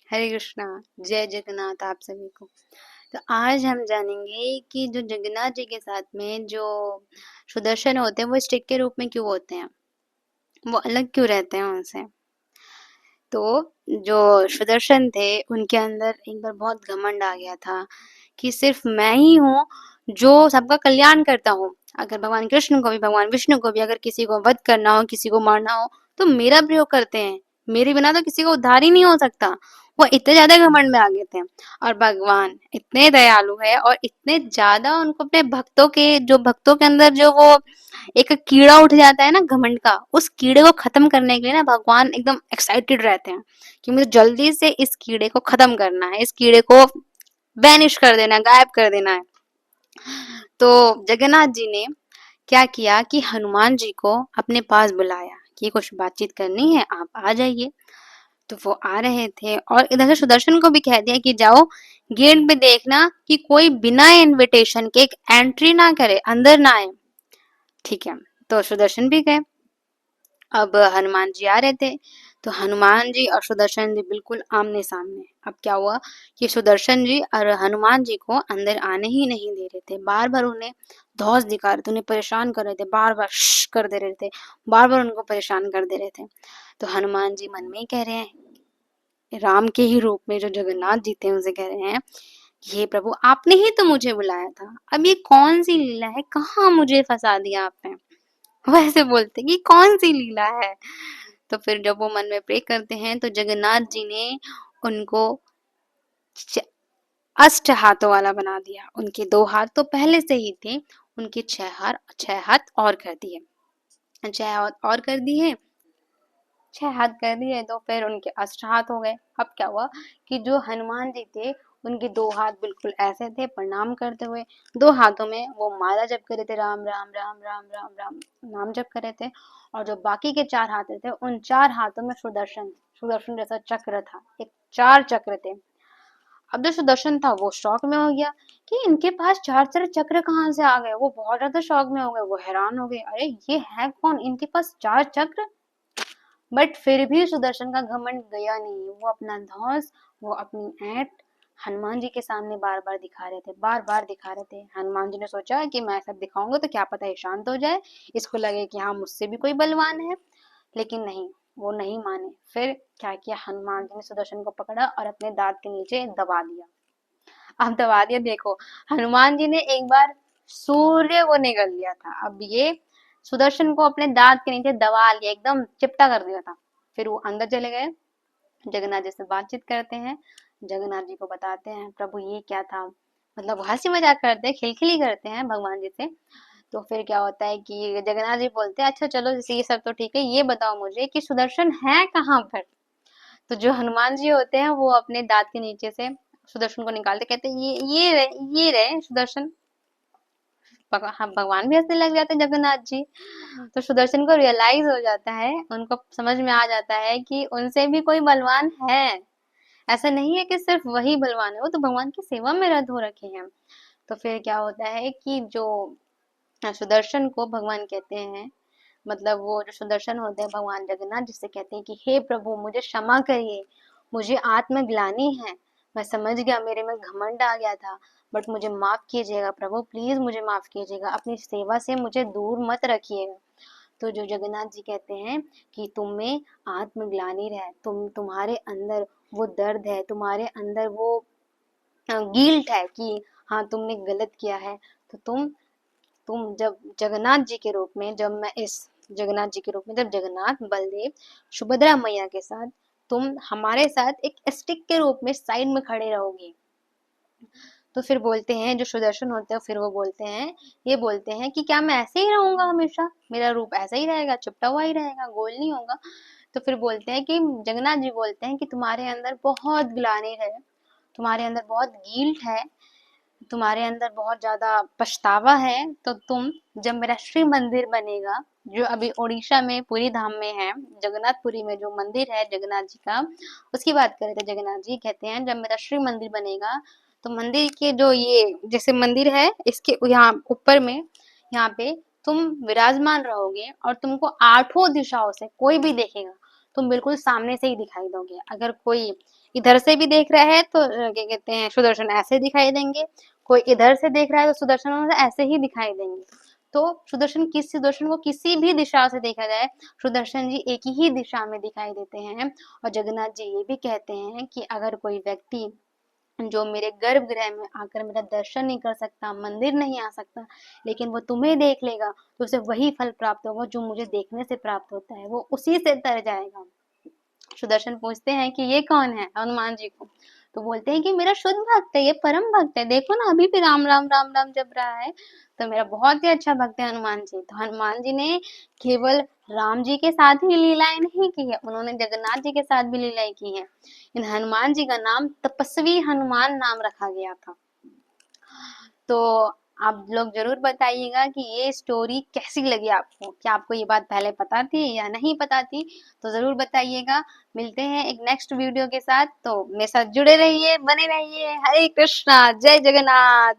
हरे कृष्णा। जय जगन्नाथ आप सभी को। तो आज हम जानेंगे कि जो जगन्नाथ जी के साथ में जो सुदर्शन होते हैं वो स्टिक के रूप में क्यों होते हैं, वो अलग क्यों रहते हैं उनसे। तो जो सुदर्शन थे उनके अंदर एक बार बहुत घमंड आ गया था कि सिर्फ मैं ही हूँ जो सबका कल्याण करता हूँ। अगर भगवान कृष्ण को भी, भगवान विष्णु को भी अगर किसी को वध करना हो, किसी को मारना हो तो मेरा प्रयोग करते हैं। मेरे बिना तो किसी को उद्धार ही नहीं हो सकता। वो इतने ज्यादा घमंड में आ गए थे। और भगवान इतने दयालु है और इतने ज्यादा उनको अपने भक्तों के अंदर जो वो एक कीड़ा उठ जाता है ना घमंड का, उस कीड़े को खत्म करने के लिए ना भगवान एकदम एक्साइटेड रहते हैं कि मुझे जल्दी से इस कीड़े को खत्म करना है, इस कीड़े को वैनिश कर देना है, गायब कर देना है। तो जगन्नाथ जी ने क्या किया कि हनुमान जी को अपने पास बुलाया कि कुछ बातचीत करनी है, आप आ जाइए। तो वो आ रहे थे और इधर से सुदर्शन को भी कह दिया कि जाओ गेट पे देखना कि कोई बिना इनविटेशन के एंट्री ना करे, अंदर ना आए। ठीक है। तो सुदर्शन भी गए। अब हनुमान जी आ रहे थे तो हनुमान जी और सुदर्शन जी बिल्कुल आमने सामने। अब क्या हुआ कि सुदर्शन जी और हनुमान जी को अंदर आने ही नहीं दे रहे थे, बार बार उन्हें धौंस दिखा रहे थे, उन्हें परेशान कर रहे थे, बार बार कर दे रहे थे, बार बार उनको परेशान कर दे रहे थे। तो हनुमान जी मन में ही कह रहे हैं, राम के ही रूप में जो जगन्नाथ जी थे उनसे कह रहे हैं, हे प्रभु आपने ही तो मुझे बुलाया था, अब ये कौन सी लीला है, कहाँ मुझे फंसा दिया आपने। वैसे बोलते कि कौन सी लीला है। तो फिर जब वो मन में प्रे करते हैं तो जगन्नाथ जी ने उनको अष्ट हाथों वाला बना दिया। उनके 2 हाथ तो पहले से ही थे, उनके 6 हाथ और कर दिए। 6 हाथ और कर दिए, 6 हाथ कर दिए तो फिर उनके अष्ट हाथ हो गए। अब क्या हुआ कि जो हनुमान जी थे उनके 2 हाथ बिल्कुल ऐसे थे प्रणाम करते हुए, 2 हाथों में वो माला जप कर रहे थे, राम राम राम राम राम राम नाम जप कर रहे थे। और जो बाकी के 4 हाथ थे उन 4 हाथों में सुदर्शन, सुदर्शन जैसा चक्र था, एक 4 चक्र थे। अब जो सुदर्शन था वो शौक में हो गया कि इनके पास 4 चक्र कहाँ से आ गए। वो बहुत ज्यादा शौक में हो गए, वो हैरान हो गए, अरे ये है कौन, इनके पास 4 चक्र। बट फिर भी सुदर्शन का घमंड गया नहीं। वो अपना धौंस, वो अपनी ऐंठ हनुमान जी के सामने बार बार दिखा रहे थे, बार बार दिखा रहे थे। हनुमान जी ने सोचा कि मैं सब दिखाऊंगा तो क्या पता ये शांत हो जाए, इसको लगे कि हाँ मुझसे भी कोई बलवान है। लेकिन नहीं, वो नहीं माने। फिर क्या किया, हनुमान जी ने सुदर्शन को पकड़ा और अपने दांत के नीचे दबा दिया। अब दबा दिया, देखो हनुमान जी ने एक बार सूर्य को निगल लिया था, अब ये सुदर्शन को अपने दांत के नीचे दबा लिया, एकदम चिपटा कर दिया था। फिर वो अंदर चले गए, जगन्नाथ जी से बातचीत करते हैं, जगन्नाथ जी को बताते हैं प्रभु ये क्या था, मतलब हंसी मजाक करते हैं, खिलखिली करते हैं भगवान जी से। तो फिर क्या होता है कि जगन्नाथ जी बोलते हैं अच्छा चलो जैसे ये सब तो ठीक है, ये बताओ मुझे कि सुदर्शन है कहाँ पर। तो जो हनुमान जी होते हैं वो अपने दांत के नीचे से सुदर्शन को निकालते, कहते हैं ये रहे सुदर्शन। हाँ, भगवान भी हंसने लग जाते हैं जगन्नाथ जी। तो सुदर्शन को रियलाइज हो जाता है, उनको समझ में आ जाता है कि उनसे भी कोई बलवान है। ऐसा नहीं है कि सिर्फ वही बलवान है, वो तो भगवान की सेवा में रत हो रखे हैं। तो फिर क्या होता है कि जो सुदर्शन को भगवान कहते हैं, मतलब वो जो सुदर्शन होते हैं भगवान जगन्नाथ जिससे कहते हैं कि हे प्रभु मुझे क्षमा करिए, मुझे आत्मग्लानि है, मैं समझ गया मेरे में घमंड आ गया था, बट मुझे माफ कीजिएगा प्रभु, प्लीज मुझे माफ कीजिएगा, अपनी सेवा से मुझे दूर मत रखिएगा। तो जो जगन्नाथ जी कहते हैं कि तुम में आत्मग्लानि है, तुम्हारे अंदर वो दर्द है, तुम्हारे अंदर वो गिल्ट है कि हाँ तुमने गलत किया है। तो तुम जब जगन्नाथ जी के रूप में, जब मैं इस जगन्नाथ जी के रूप में, जब जगन्नाथ बलदेव सुभद्रा मैया के साथ तुम हमारे साथ एक स्टिक के रूप में साइड में खड़े रहोगे। तो फिर बोलते हैं जो सुदर्शन होते हैं, फिर वो बोलते हैं, ये बोलते हैं कि क्या मैं ऐसे ही रहूंगा हमेशा, मेरा रूप ऐसा ही रहेगा, चिपटा हुआ ही रहेगा, गोल नहीं होगा। तो फिर बोलते हैं कि जगन्नाथ जी बोलते हैं कि तुम्हारे अंदर बहुत ग्लानि है, तुम्हारे अंदर बहुत गिल्ट है, तुम्हारे अंदर बहुत ज्यादा पछतावा है। तो तुम जब मेरा श्री मंदिर बनेगा, जो अभी उड़ीसा में पुरी धाम में है, जगन्नाथपुरी में जो मंदिर है जगन्नाथ जी का, उसकी बात कर रहे थे जगन्नाथ जी, कहते हैं जब मेरा श्री मंदिर बनेगा तो मंदिर के जो ये जैसे मंदिर है इसके यहाँ ऊपर में, यहाँ पे तुम विराजमान रहोगे और तुमको 8 दिशाओं से कोई भी देखेगा तुम बिल्कुल सामने से ही दिखाई दोगे। अगर कोई इधर से भी देख रहा है तो क्या कहते हैं, सुदर्शन ऐसे दिखाई देंगे, कोई इधर से देख रहा है तो सुदर्शन ऐसे ही दिखाई देंगे। तो सुदर्शन को किसी भी दिशा से देखा जाए, सुदर्शन जी एक ही दिशा में दिखाई देते हैं। और जगन्नाथ जी ये भी कहते हैं कि अगर कोई व्यक्ति जो मेरे गर्भगृह में आकर मेरा दर्शन नहीं कर सकता, मंदिर नहीं आ सकता, लेकिन वो तुम्हें देख लेगा तो उसे वही फल प्राप्त होगा जो मुझे देखने से प्राप्त होता है, वो उसी से तर जाएगा। सुदर्शन पूछते हैं कि ये कौन है हनुमान जी को, तो बोलते हैं कि मेरा शुद्ध भक्त है, ये परम भक्त है, देखो ना अभी भी राम राम राम राम जप रहा है, तो मेरा बहुत ही अच्छा भक्त है हनुमान जी। तो हनुमान जी ने केवल राम जी के साथ ही लीलाएं नहीं की है, उन्होंने जगन्नाथ जी के साथ भी लीलाएं की है। इन हनुमान जी का नाम तपस्वी हनुमान नाम रखा गया था। तो आप लोग जरूर बताइएगा कि ये स्टोरी कैसी लगी आपको, क्या आपको ये बात पहले पता थी या नहीं पता थी, तो जरूर बताइएगा। मिलते हैं एक नेक्स्ट वीडियो के साथ, तो मेरे साथ जुड़े रहिए, बने रहिए। हरे कृष्णा, जय जगन्नाथ।